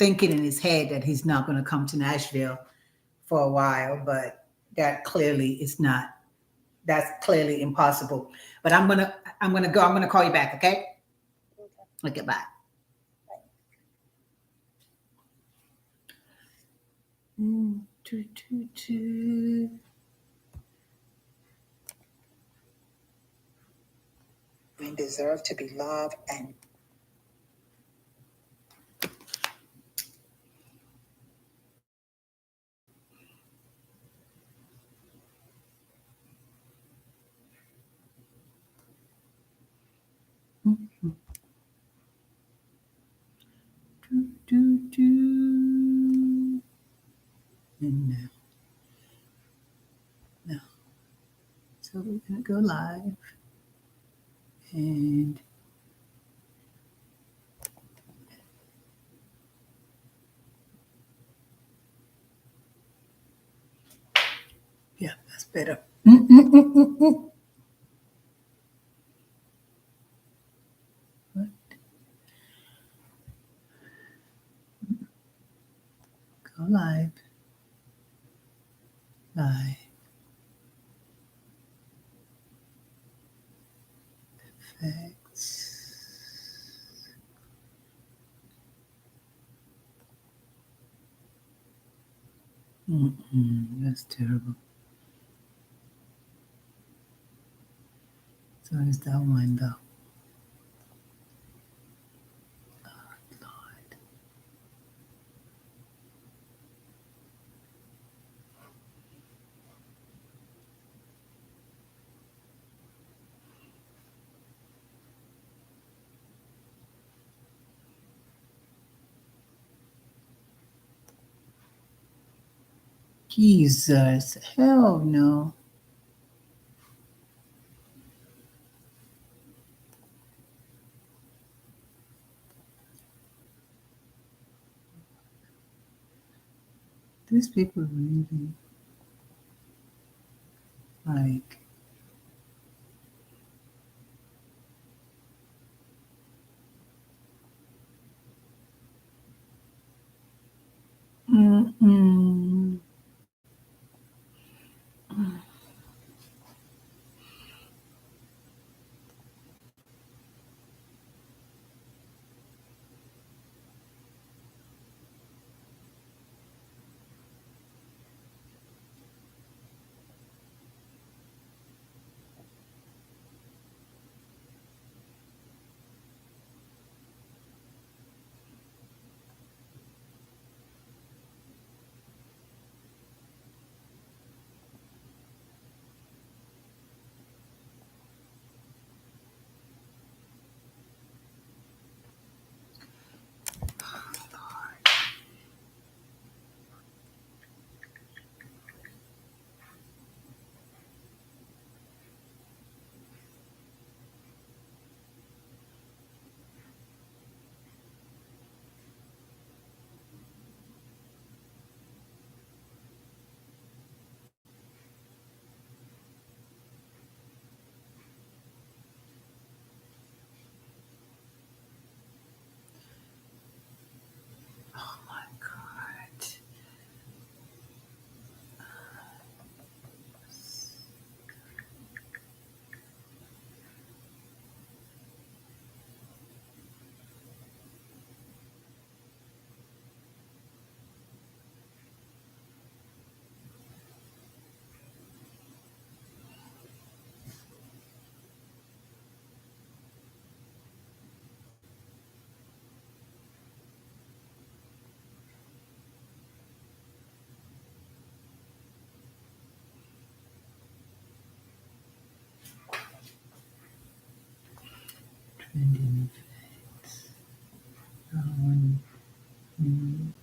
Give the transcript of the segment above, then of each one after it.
thinking in his head that he's not going to come to Nashville for a while, but that clearly is not. That's clearly impossible. But I'm gonna go. I'm gonna call you back. Okay. Okay. Okay. Bye. Bye. Toot, toot, toot. And deserve to be loved and Mhm. Doo, doo, doo. And now, so we're gonna go live, and yeah, that's better. What? Go live, live effects. That's terrible. So is that one though? Oh, Lord. Jesus, hell no. These people really like. Mm-mm. Oh my God. Trending effects. Mm.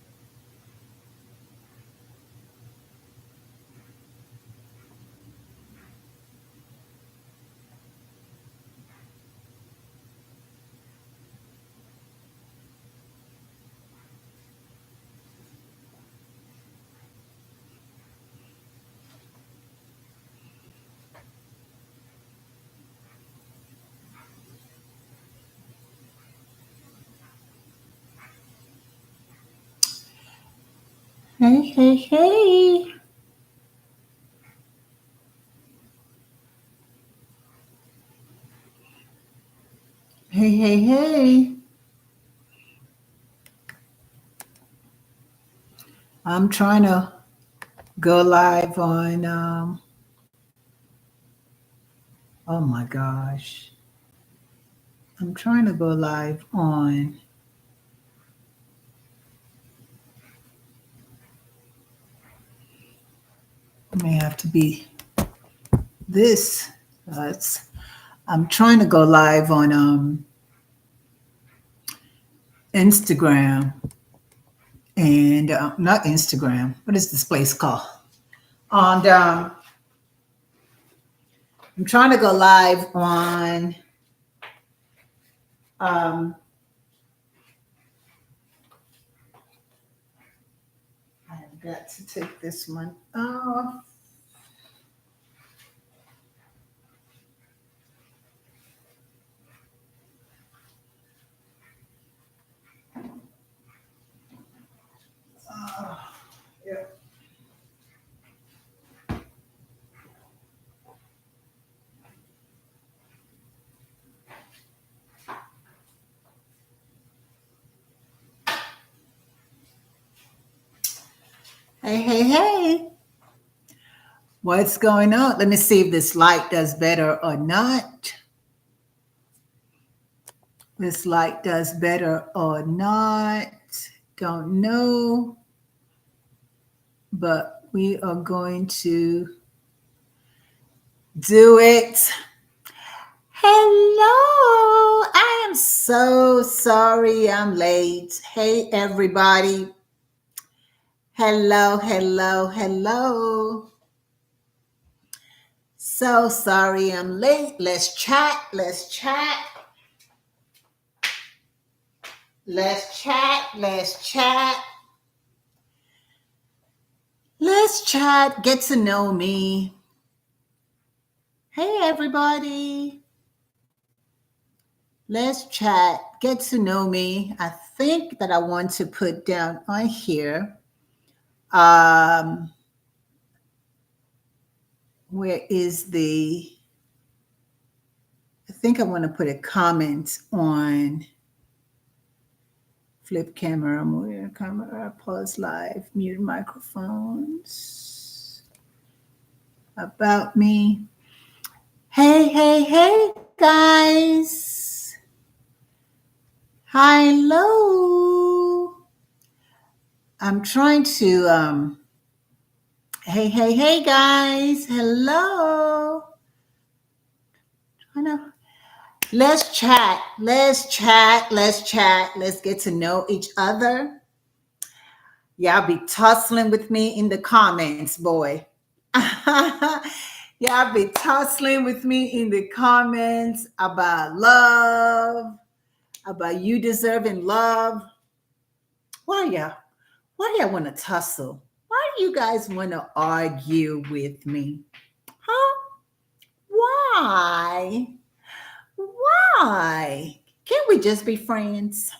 Hey, hey, hey. Hey, hey, hey. I'm trying to go live on, oh my gosh. I'm trying to go live on, it may have to be this. I'm trying to go live on Instagram and not Instagram. What is this place called? On I'm trying to go live on um, I've got to take this one. Oh, yeah. Hey, hey, hey. What's going on? Let me see if this light does better or not. This light does better or not. Don't know. But we are going to do it. Hello. I am so sorry I'm late. Hey, everybody. Hello, hello, hello. So sorry I'm late. Let's chat. Let's chat. Let's chat. Let's chat. Let's chat. Get to know me. Hey, everybody. Let's chat. Get to know me. I think that I want to put down on here. Where is the? I think I want to put a comment on flip camera, move camera, pause live, mute microphones. About me. Hey, hey, hey, guys. Hello. I'm trying to, hey, hey, hey, guys. Hello. Let's chat. Let's chat. Let's chat. Let's get to know each other. Y'all be tussling with me in the comments, boy. Y'all be tussling with me in the comments about love, about you deserving love. Why y'all want to tussle? Why do you guys want to argue with me? Huh? Why? Why? Can't we just be friends?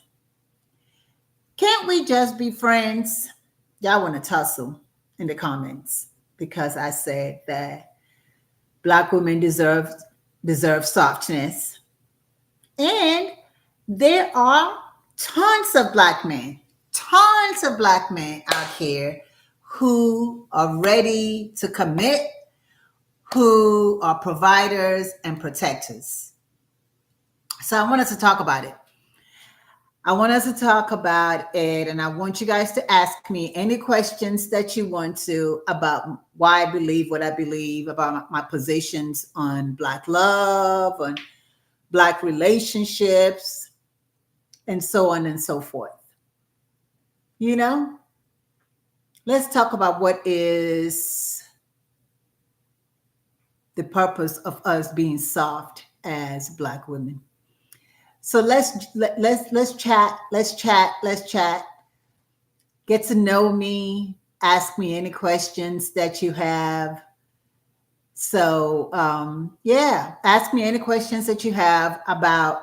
Can't we just be friends? Y'all want to tussle in the comments because I said that Black women deserve softness. And there are tons of Black men out here who are ready to commit, who are providers and protectors. So I want us to talk about it. I want us to talk about it, and I want you guys to ask me any questions that you want to about why I believe what I believe, about my positions on Black love, on Black relationships, and so on and so forth. You know, let's talk about what is the purpose of us being soft as Black women. So let's chat. Let's chat. Let's chat. Get to know me. Ask me any questions that you have. So yeah, ask me any questions that you have about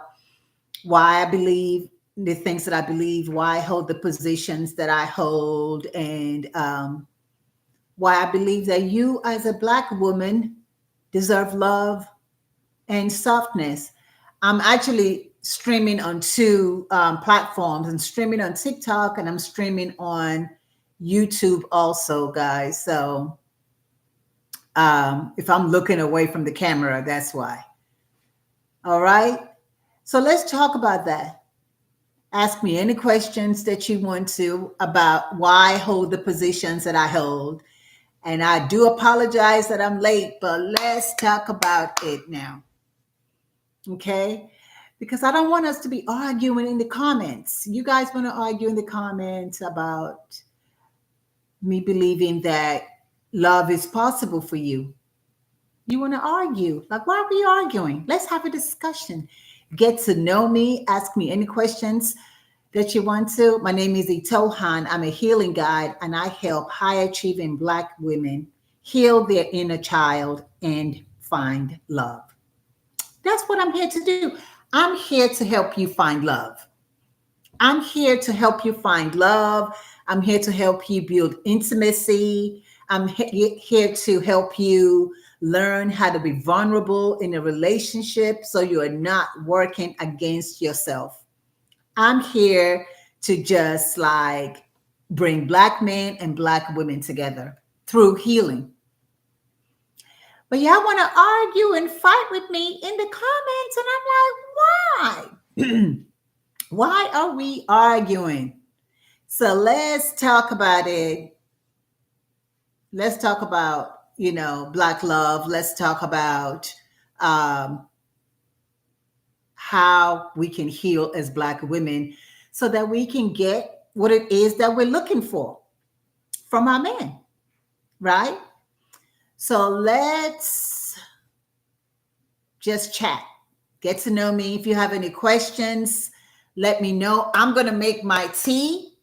why I believe the things that I believe, why I hold the positions that I hold, and why I believe that you, as a Black woman, deserve love and softness. I'm actually streaming on two platforms. I'm streaming on TikTok and I'm streaming on YouTube also, guys. So if I'm looking away from the camera, that's why. All right. So let's talk about that. Ask me any questions that you want to about why I hold the positions that I hold. And I do apologize that I'm late, but let's talk about it now. Okay? Because I don't want us to be arguing in the comments. You guys want to argue in the comments about me believing that love is possible for you. You want to argue. Like, why are we arguing? Let's have a discussion. Get to know me. Ask me any questions that you want to. My name is Itohan. I'm a healing guide, and I help high achieving Black women heal their inner child and find love. That's what I'm here to do. I'm here to help you find love. I'm here to help you find love. I'm here to help you build intimacy. I'm here to help you learn how to be vulnerable in a relationship so you are not working against yourself. I'm here to just like bring Black men and Black women together through healing. But y'all want to argue and fight with me in the comments, and I'm like, why? Why are we arguing? So let's talk about it. Let's talk about, Black love. Let's talk about um, how we can heal as Black women so that we can get what it is that we're looking for from our men, right? So let's just chat. Get to know me. If you have any questions, let me know. I'm going to make my tea,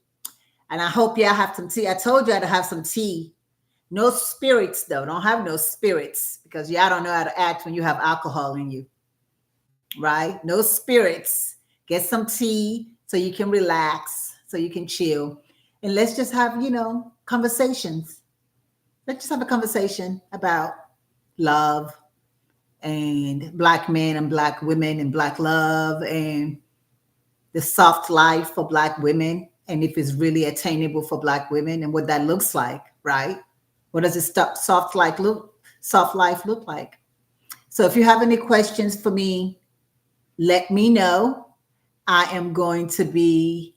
and I hope y'all have some tea. I told you to have some tea. No spirits, though. Don't have no spirits because y'all don't know how to act when you have alcohol in you, right? No spirits. Get some tea so you can relax, so you can chill. And let's just have, conversations. Let's just have a conversation about love and Black men and Black women and Black love and the soft life for Black women, and if it's really attainable for Black women and what that looks like, right? What does it soft life look like? So if you have any questions for me, let me know. I am going to be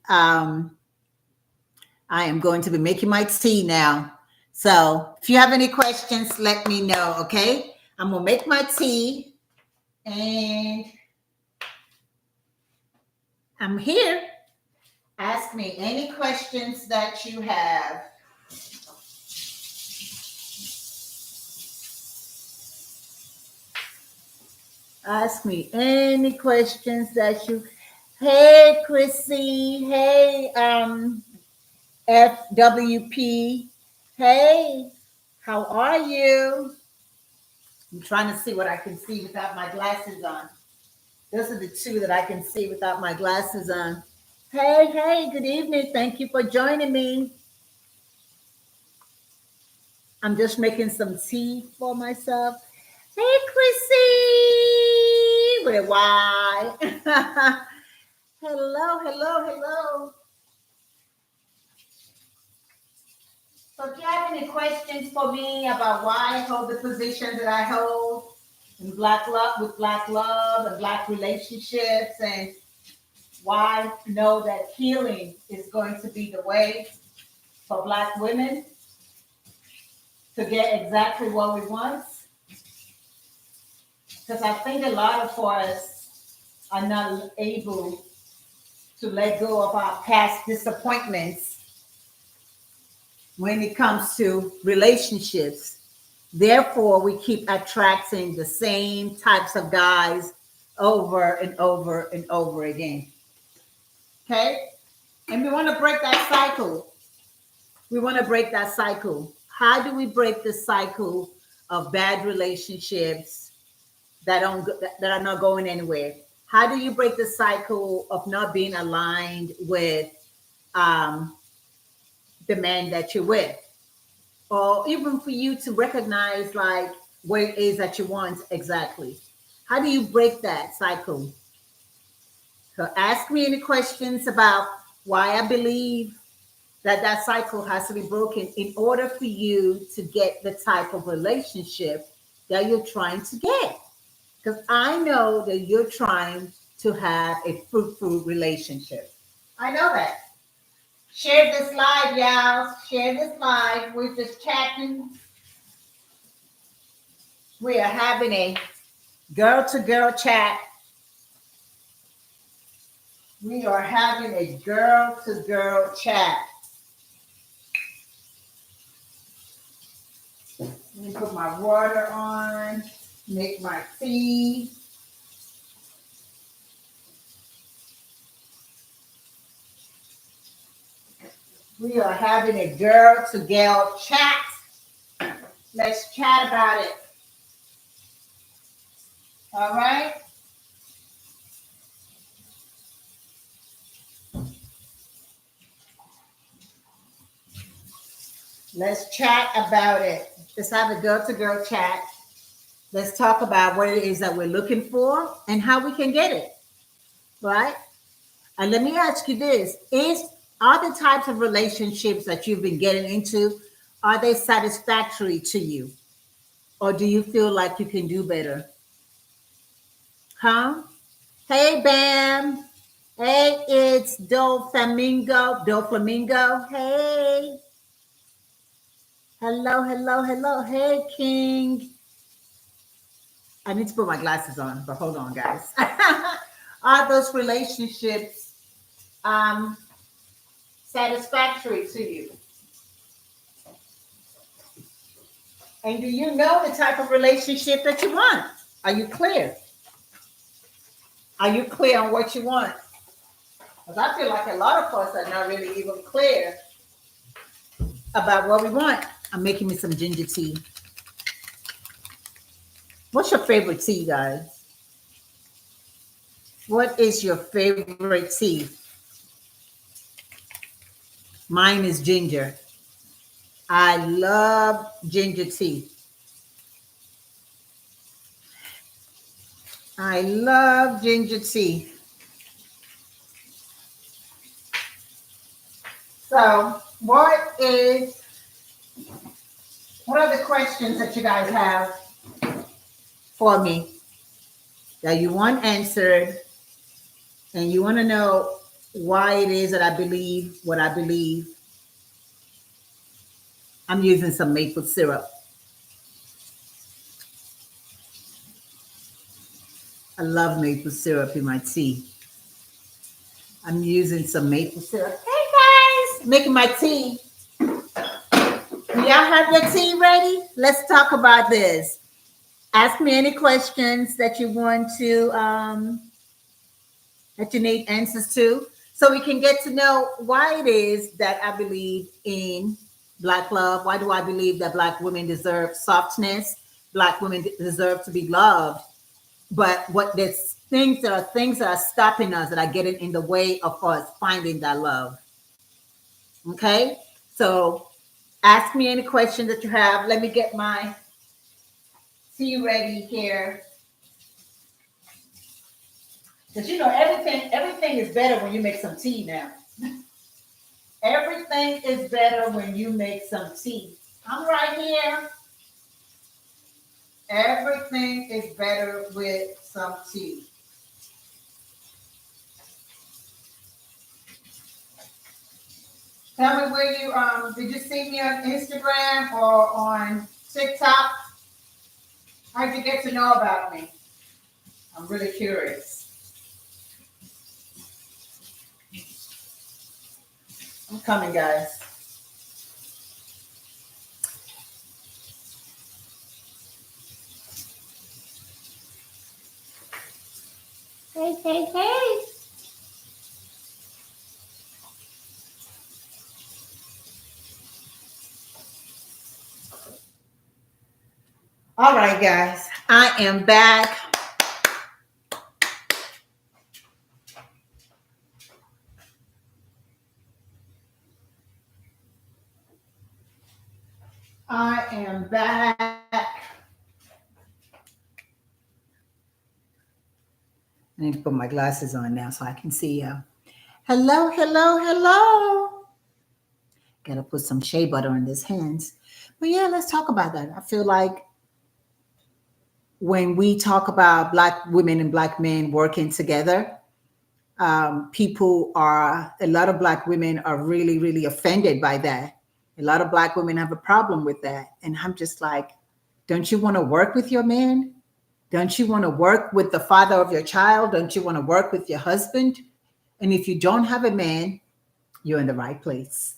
making my tea now. So if you have any questions, let me know, okay? I'm gonna make my tea and I'm here. Ask me any questions that you have. Ask me any questions that you. Hey, Chrissy. Hey, FWP. Hey, how are you? I'm trying to see what I can see without my glasses on. Those are the two that I can see without my glasses on. Hey, good evening. Thank you for joining me. I'm just making some tea for myself. Hey, Chrissy, with a Y. Hello. So if you have any questions for me about why I hold the position that I hold in Black love, with Black love and Black relationships, and why I know that healing is going to be the way for Black women to get exactly what we want. Because I think a lot of us are not able to let go of our past disappointments when it comes to relationships. Therefore, we keep attracting the same types of guys over and over and over again. Okay? And we want to break that cycle. How do we break the cycle of bad relationships that are not going anywhere? How do you break the cycle of not being aligned with um, the man that you're with? Or even for you to recognize like what it is that you want exactly. How do you break that cycle? So ask me any questions about why I believe that that cycle has to be broken in order for you to get the type of relationship that you're trying to get. Because I know that you're trying to have a fruitful relationship. I know that. Share this live, y'all. Share this live. We're just chatting. We are having a girl to girl chat. We are having a girl to girl chat. Let me put my water on, make my tea. We are having a girl to girl chat. Let's chat about it. All right. Let's chat about it. Let's have a girl to girl chat. Let's talk about what it is that we're looking for and how we can get it. Right? And let me ask you this: are the types of relationships that you've been getting into, are they satisfactory to you? Or do you feel like you can do better? Huh? Hey Bam. Hey, it's Do Flamingo. Do Flamingo. Hey. Hello, hello, hello. Hey King. I need to put my glasses on, but hold on, guys. Are those relationships um, satisfactory to you? And do you know the type of relationship that you want? Are you clear? Are you clear on what you want? Because I feel like a lot of us are not really even clear about what we want. I'm making me some ginger tea. What's your favorite tea, guys? What is your favorite tea? Mine is ginger. I love ginger tea. I love ginger tea. So, what are the questions that you guys have for me that you want answered and you want to know why it is that I believe what I believe? I'm using some maple syrup. I love maple syrup in my tea. I'm using some maple syrup. Hey guys, making my tea. Do y'all have your tea ready? Let's talk about this. Ask me any questions that you want to that you need answers to, so we can get to know why it is that I believe in Black love. Why do I believe that Black women deserve softness? Black women deserve to be loved. But what there's things that are stopping us, that are getting in the way of us finding that love. Okay, so ask me any question that you have. Let me get my tea ready here. Because you know everything is better when you make some tea now. Everything is better when you make some tea. I'm right here. Everything is better with some tea. Tell me where you did you see me on Instagram or on TikTok? How'd you get to know about me? I'm really curious. I'm coming, guys. Hey, hey, hey. All right, guys. I am back. I am back. I need to put my glasses on now so I can see you. Hello, hello, hello. Gotta put some shea butter on these hands. But yeah, let's talk about that. I feel like when we talk about Black women and Black men working together, a lot of Black women are really, really offended by that. A lot of Black women have a problem with that. And I'm just like, don't you want to work with your man? Don't you want to work with the father of your child? Don't you want to work with your husband? And if you don't have a man, you're in the right place.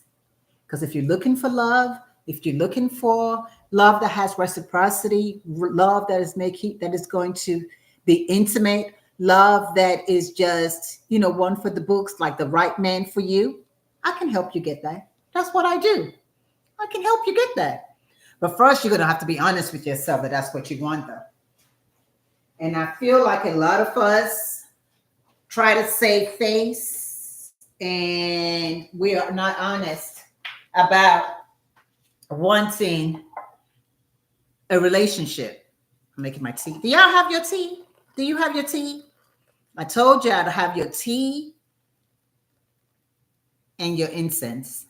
Because if you're looking for love, if you're looking for love that has reciprocity, love that is going to be intimate, love that is just, one for the books, like the right man for you, I can help you get that. That's what I do. I can help you get that. But first, you're going to have to be honest with yourself that that's what you want, though. And I feel like a lot of us try to save face and we are not honest about wanting a relationship. I'm making my tea. Do y'all have your tea? Do you have your tea? I told y'all to have your tea and your incense.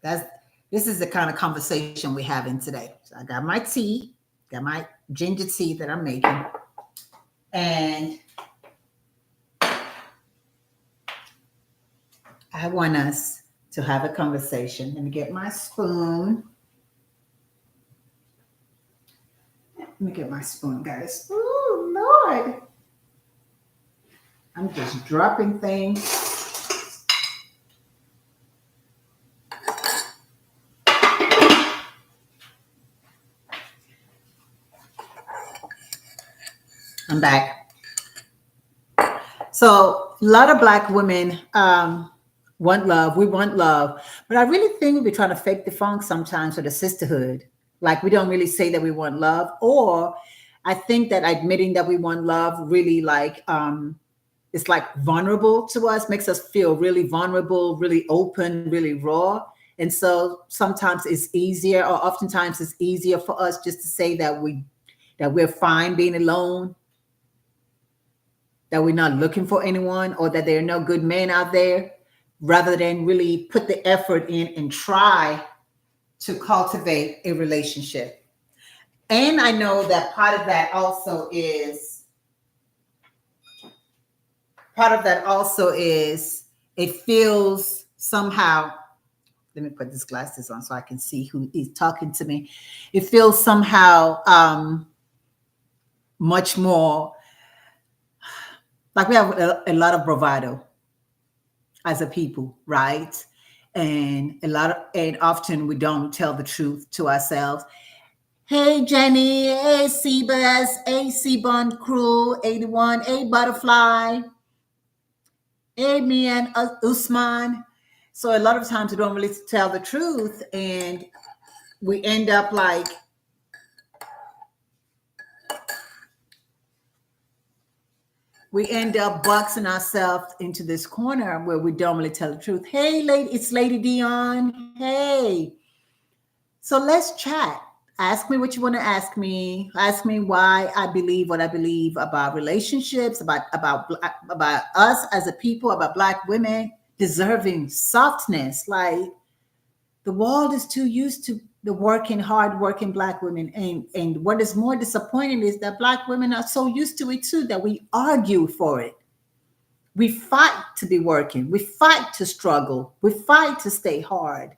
This is the kind of conversation we're having today. So I got my tea, got my ginger tea that I'm making, and I want us to have a conversation. Let me get my spoon. Let me get my spoon, guys. Oh, Lord. I'm just dropping things. I'm back. So a lot of Black women want love. We want love. But I really think we're trying to fake the funk sometimes for the sisterhood. Like we don't really say that we want love. Or I think that admitting that we want love really it's like vulnerable to us, makes us feel really vulnerable, really open, really raw. And so sometimes it's easier, or oftentimes it's easier for us just to say that we're fine being alone, that we're not looking for anyone, or that there are no good men out there, rather than really put the effort in and try to cultivate a relationship. And I know that part of that also is it feels somehow, let me put these glasses on so I can see who is talking to me. It feels somehow much more like we have a lot of bravado as a people, right? And often we don't tell the truth to ourselves. Hey Jenny, hey Seabass, hey Seabond Crew 81, hey Butterfly, hey me and Usman. So a lot of times we don't really tell the truth, and we end up boxing ourselves into this corner where we don't really tell the truth. Hey, it's Lady Dion. Hey. So let's chat. Ask me what you want to ask me. Ask me why I believe what I believe about relationships, about us as a people, about Black women deserving softness. Like the world is too used to the hard-working Black women. And what is more disappointing is that Black women are so used to it too that we argue for it. We fight to be working. We fight to struggle. We fight to stay hard.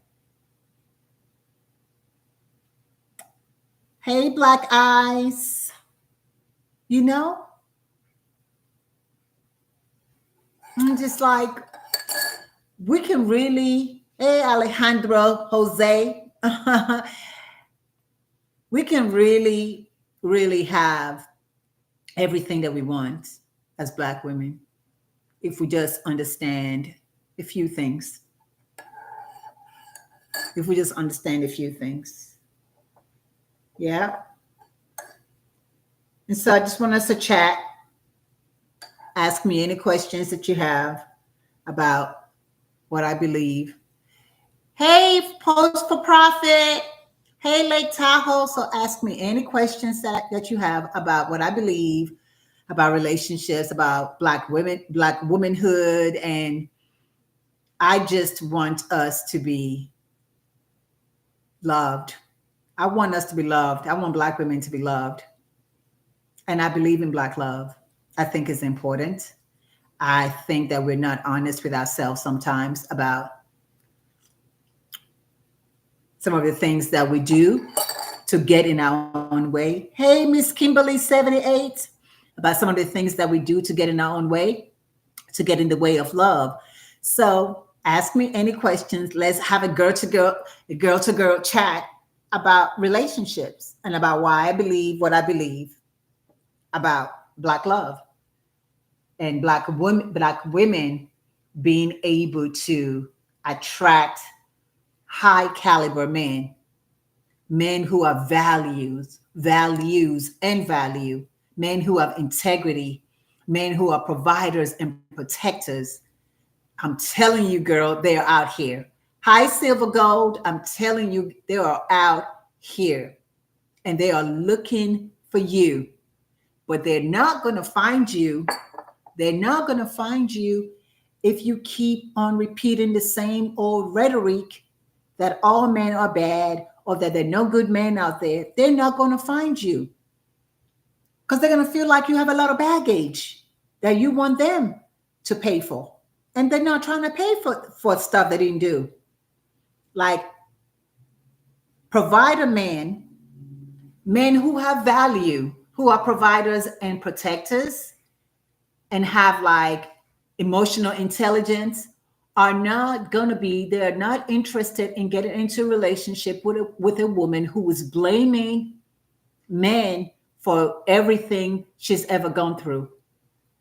Hey, Black Eyes. I'm just like, we can really, hey, Alejandro, Jose, we can really, really have everything that we want as Black women if we just understand a few things. If we just understand a few things. Yeah. And so I just want us to chat. Ask me any questions that you have about what I believe. Hey, Post for Profit. Hey, Lake Tahoe. So ask me any questions that you have about what I believe about relationships, about Black women, Black womanhood. And I just want us to be loved. I want us to be loved. I want Black women to be loved. And I believe in Black love. I think it's important. I think that we're not honest with ourselves sometimes about some of the things that we do to get in our own way. Hey, Miss Kimberly 78, about some of the things that we do to get in our own way, to get in the way of love. So ask me any questions. Let's have a girl to girl chat about relationships and about why I believe what I believe about Black love and Black women being able to attract high caliber men who have values and value, men who have integrity, men who are providers and protectors. I'm telling you, girl, they are out here. High silver gold, I'm telling you, they are out here and they are looking for you, but they're not going to find you. They're not going to find you if you keep on repeating the same old rhetoric that all men are bad or that there are no good men out there. They're not going to find you because they're going to feel like you have a lot of baggage that you want them to pay for. And they're not trying to pay for stuff they didn't do. Like provider men who have value, who are providers and protectors and have like emotional intelligence, are not going to be, they're not interested in getting into a relationship with a woman who is blaming men for everything she's ever gone through,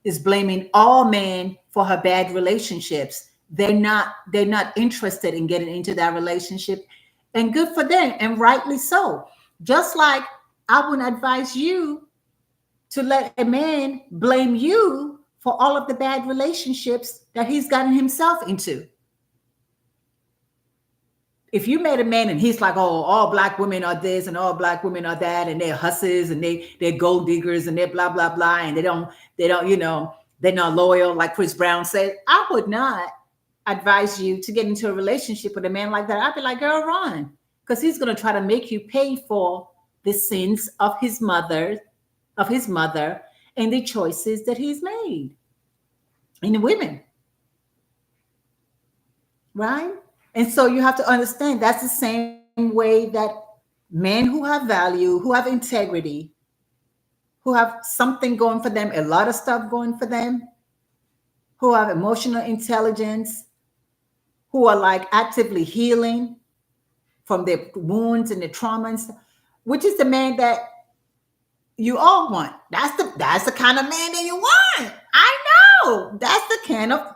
is blaming all men for her bad relationships. They're not interested in getting into that relationship, and good for them, and rightly so. Just like I wouldn't advise you to let a man blame you for all of the bad relationships that he's gotten himself into. If you met a man and he's like, oh, all Black women are this and all Black women are that, and they're hussies and they're gold diggers and they're blah, blah, blah, and they don't, they're not loyal, like Chris Brown said, I would not advise you to get into a relationship with a man like that. I'd be like, girl, run. Because he's going to try to make you pay for the sins of his mother, and the choices that he's made. And the women. Right? And so you have to understand that's the same way that men who have value, who have integrity, who have something going for them, a lot of stuff going for them, who have emotional intelligence, who are like actively healing from their wounds and their trauma and stuff, which is the man that you all want. That's the kind of man that you want. I know. That's the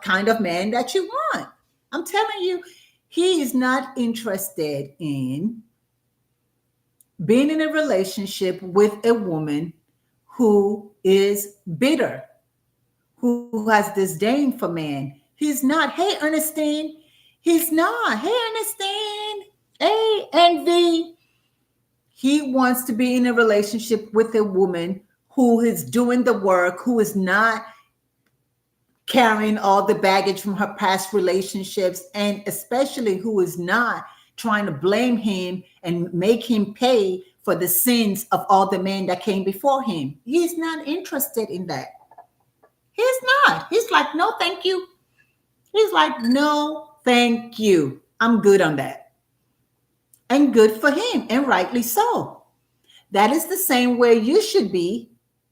kind of man that you want. I'm telling you, he is not interested in being in a relationship with a woman who is bitter, who has disdain for men. He's not. Hey, Ernestine. He's not. Hey, Ernestine. Hey, Envy. He wants to be in a relationship with a woman who is doing the work, who is not carrying all the baggage from her past relationships, and especially who is not trying to blame him and make him pay for the sins of all the men that came before him. He's not interested in that. He's not. He's like, no, thank you. He's like, no, thank you. I'm good on that. And good for him, and rightly so. That is the same way you should be.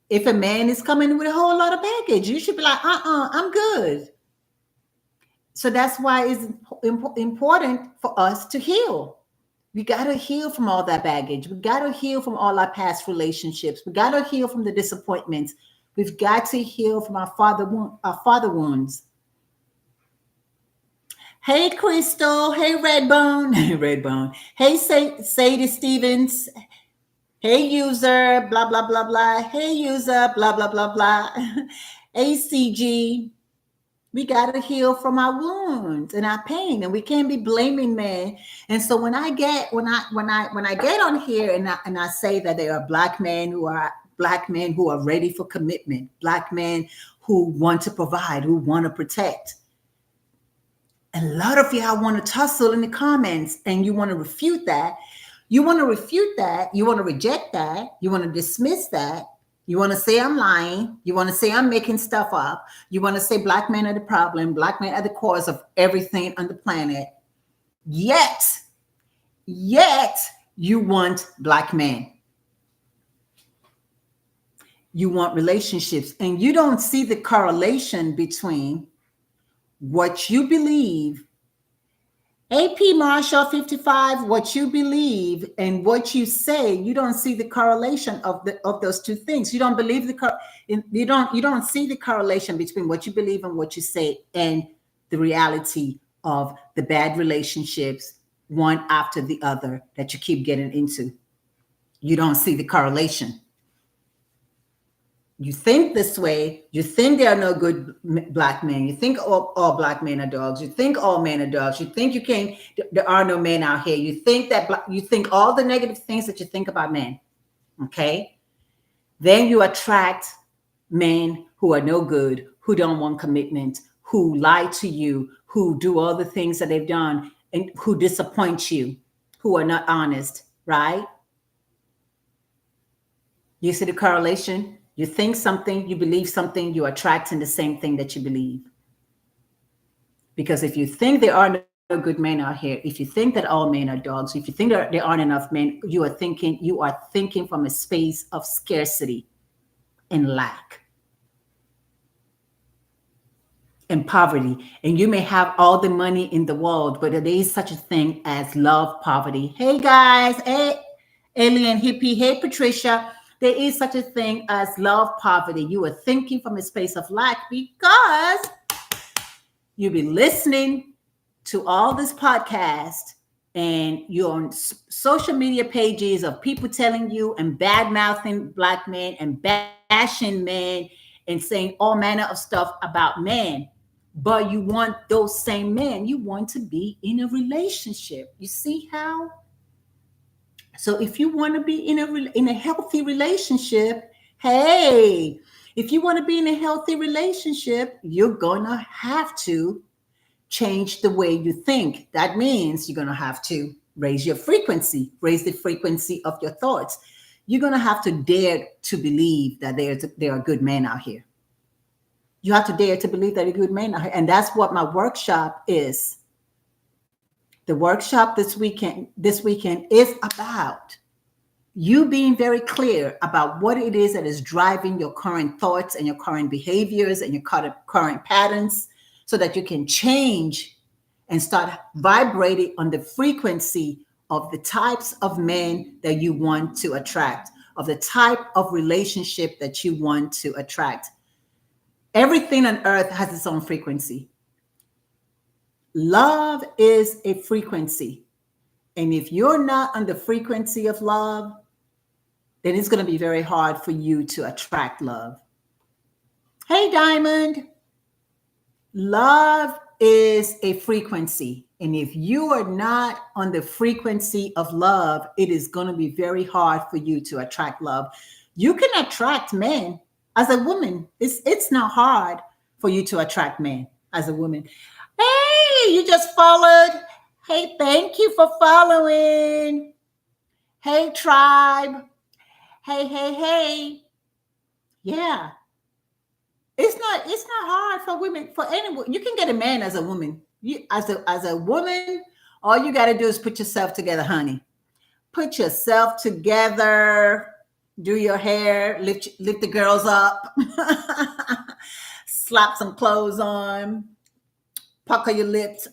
If a man is coming with a whole lot of baggage, you should be like, I'm good. So that's why it's important for us to heal. We got to heal from all that baggage. We got to heal from all our past relationships. We got to heal from the disappointments. We've got to heal from our father wounds. Hey, Crystal. Hey, Redbone. Redbone. Hey, Sadie Stevens. Hey, user, blah, blah, blah, blah. Hey, user, blah, blah, blah, blah. ACG. We got to heal from our wounds and our pain, and we can't be blaming men. And so when I get on here and I say that there are black men who are ready for commitment, black men who want to provide, who want to protect. A lot of y'all want to tussle in the comments and you want to refute that. You want to refute that. You want to reject that. You want to dismiss that. You want to say I'm lying. You want to say I'm making stuff up. You want to say black men are the problem. Black men are the cause of everything on the planet. Yet, you want black men. You want relationships. And you don't see the correlation between what you believe, AP Marshall 55, what you believe and what you say. You don't see the correlation of those two things. You don't believe you don't see the correlation between what you believe and what you say and the reality of the bad relationships, one after the other, that you keep getting into. You don't see the correlation. You think this way. You think there are no good black men. You think all black men are dogs. You think all men are dogs. You think there are no men out here. You think you think all the negative things that you think about men. Okay. Then you attract men who are no good, who don't want commitment, who lie to you, who do all the things that they've done and who disappoint you, who are not honest, right? You see the correlation? You think something, you believe something, you're attracting the same thing that you believe. Because if you think there are no good men out here, if you think that all men are dogs, if you think there aren't enough men, you are thinking from a space of scarcity and lack and poverty. And you may have all the money in the world, but there is such a thing as love poverty. Hey guys, hey Alien Hippie, hey Patricia. There is such a thing as love poverty. You are thinking from a space of lack because you've been listening to all this podcast and you're on social media pages of people telling you and bad mouthing black men and bashing men and saying all manner of stuff about men. But you want those same men. You want to be in a relationship. You see how? So if you want to be in a healthy relationship, hey, if you want to be in a healthy relationship, you're going to have to change the way you think. That means you're going to have to raise your frequency, raise the frequency of your thoughts. You're going to have to dare to believe that there are good men out here. You have to dare to believe that there are good men out here. And that's what my workshop is. The workshop this weekend is about you being very clear about what it is that is driving your current thoughts and your current behaviors and your current patterns so that you can change and start vibrating on the frequency of the types of men that you want to attract, of the type of relationship that you want to attract. Everything on earth has its own frequency. Love is a frequency. And if you're not on the frequency of love, then it's going to be very hard for you to attract love. Hey, Diamond. Love is a frequency. And if you are not on the frequency of love, it is going to be very hard for you to attract love. You can attract men as a woman. It's not hard for you to attract men as a woman. Hey, you just followed. Hey, thank you for following. Hey, tribe. Hey. Yeah. It's not hard for women, for anyone. You can get a man as a woman. You as a woman, all you got to do is put yourself together, honey. Put yourself together. Do your hair, lift the girls up, slap some clothes on, pucker your lips,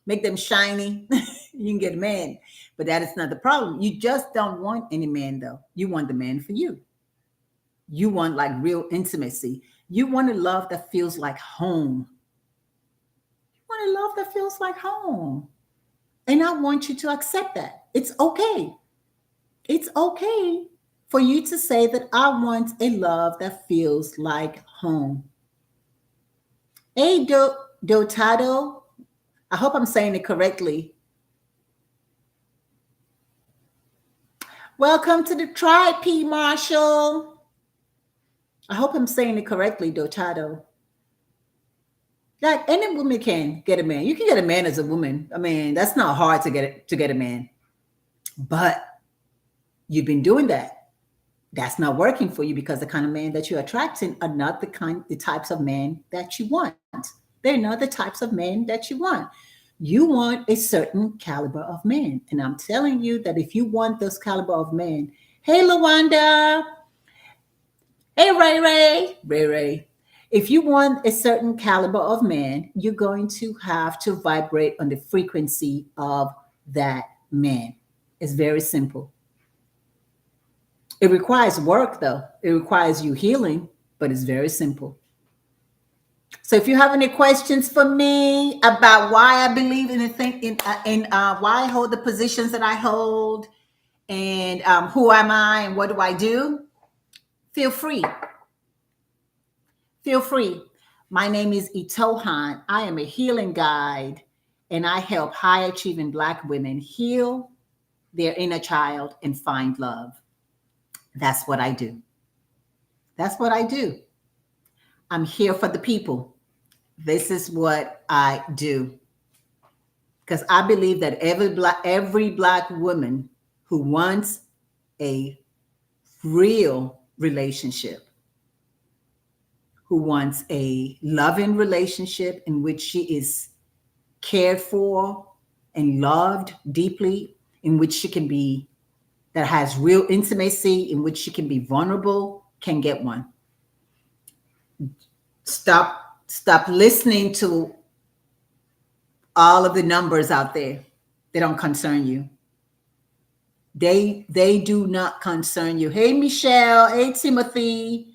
make them shiny. You can get a man, but that is not the problem. You just don't want any man, though. You want the man for you. You want like real intimacy. You want a love that feels like home. You want a love that feels like home. And I want you to accept that. It's okay. It's okay for you to say that I want a love that feels like home. Hey, Dotado. I hope I'm saying it correctly. Welcome to the tribe, P. Marshall. I hope I'm saying it correctly, Dotado. Like any woman can get a man. You can get a man as a woman. I mean, that's not hard to get a man. But you've been doing that. That's not working for you because the kind of man that you're attracting are not the types of men that you want. They're not the types of men that you want. You want a certain caliber of man. And I'm telling you that if you want those caliber of men, hey Lawanda, hey Ray. If you want a certain caliber of man, you're going to have to vibrate on the frequency of that man. It's very simple. It requires work, though. It requires you healing, but it's very simple. So, if you have any questions for me about why I believe in the thing, in why I hold the positions that I hold, and who am I and what do I do, feel free. Feel free. My name is Itohan. I am a healing guide, and I help high achieving Black women heal their inner child and find love. That's what I do. That's what I do. I'm here for the people. This is what I do. Because I believe that every black woman who wants a real relationship, who wants a loving relationship in which she is cared for and loved deeply, in which she can be, that has real intimacy, in which she can be vulnerable, can get one. Stop listening to all of the numbers out there. They don't concern you. They do not concern you. Hey Michelle, hey Timothy,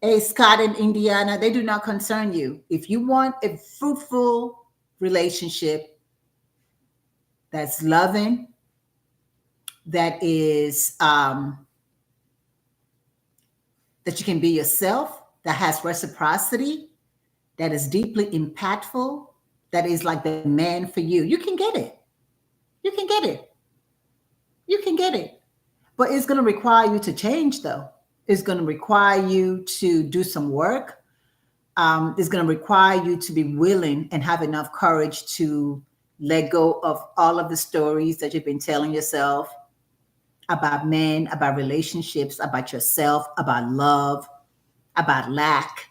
hey Scott in Indiana, they do not concern you. If you want a fruitful relationship that's loving, that is that you can be yourself, that has reciprocity, that is deeply impactful, that is like the man for you, you can get it. You can get it. You can get it. But it's going to require you to change, though. It's going to require you to do some work. It's going to require you to be willing and have enough courage to let go of all of the stories that you've been telling yourself about men, about relationships, about yourself, about love, about lack,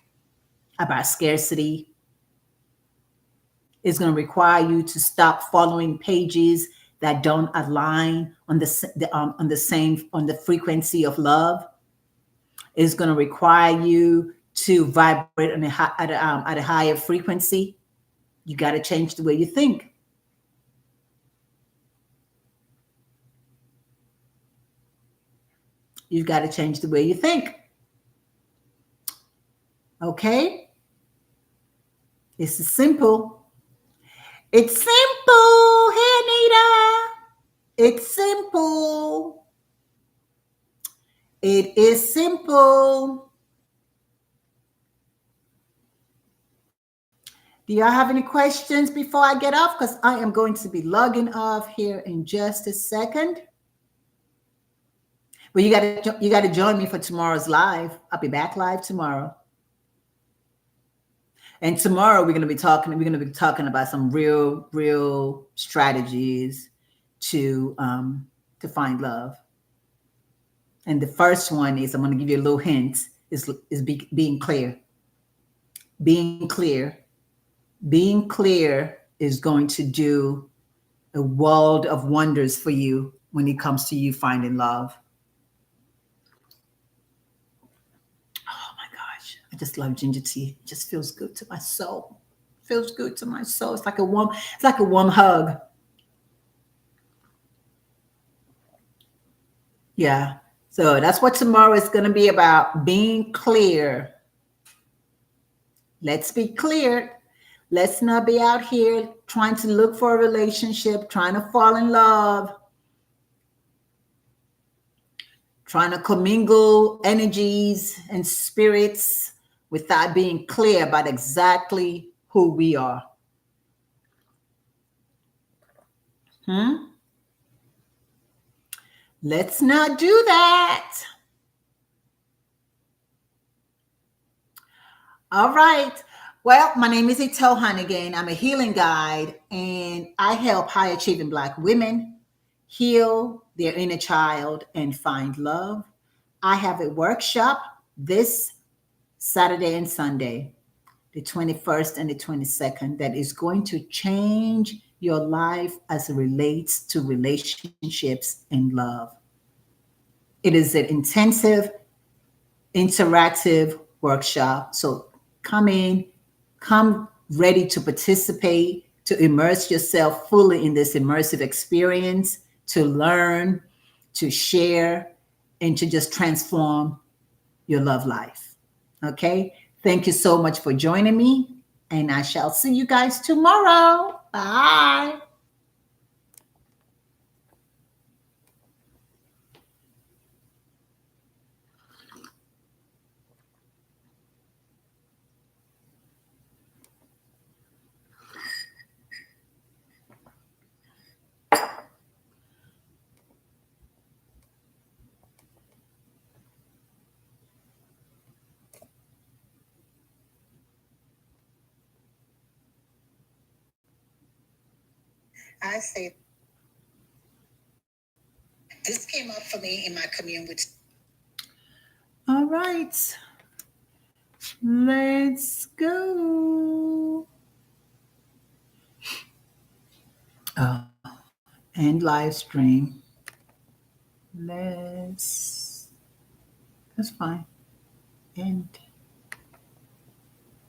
about scarcity. It's going to require you to stop following pages that don't align on the frequency of love. It's going to require you to vibrate at a higher frequency. You got to change the way you think. You've got to change the way you think. Okay? It's simple. It's simple. Hey, Anita. It's simple. It is simple. Do y'all have any questions before I get off? Because I am going to be logging off here in just a second. But you got to join me for tomorrow's live. I'll be back live tomorrow. And tomorrow we're going to be talking about some real strategies to find love. And the first one is, I'm going to give you a little hint, is being clear. Being clear. Being clear is going to do a world of wonders for you when it comes to you finding love. Oh my gosh, I just love ginger tea. It just feels good to my soul. Feels good to my soul. It's like a warm hug. Yeah. So that's what tomorrow is going to be about, being clear. Let's be clear. Let's not be out here trying to look for a relationship, trying to fall in love, trying to commingle energies and spirits without being clear about exactly who we are. Let's not do that. All right. Well, my name is Ito Hannigan. I'm a healing guide, and I help high achieving Black women heal their inner child and find love. I have a workshop this Saturday and Sunday, the 21st and the 22nd, that is going to change your life as it relates to relationships and love. It is an intensive, interactive workshop. So come in, come ready to participate, to immerse yourself fully in this immersive experience, to learn, to share, and to just transform your love life. Okay. Thank you so much for joining me, and I shall see you guys tomorrow. Bye. I say this came up for me in my commune with. All right. Let's go. Oh, end live stream. That's fine. End.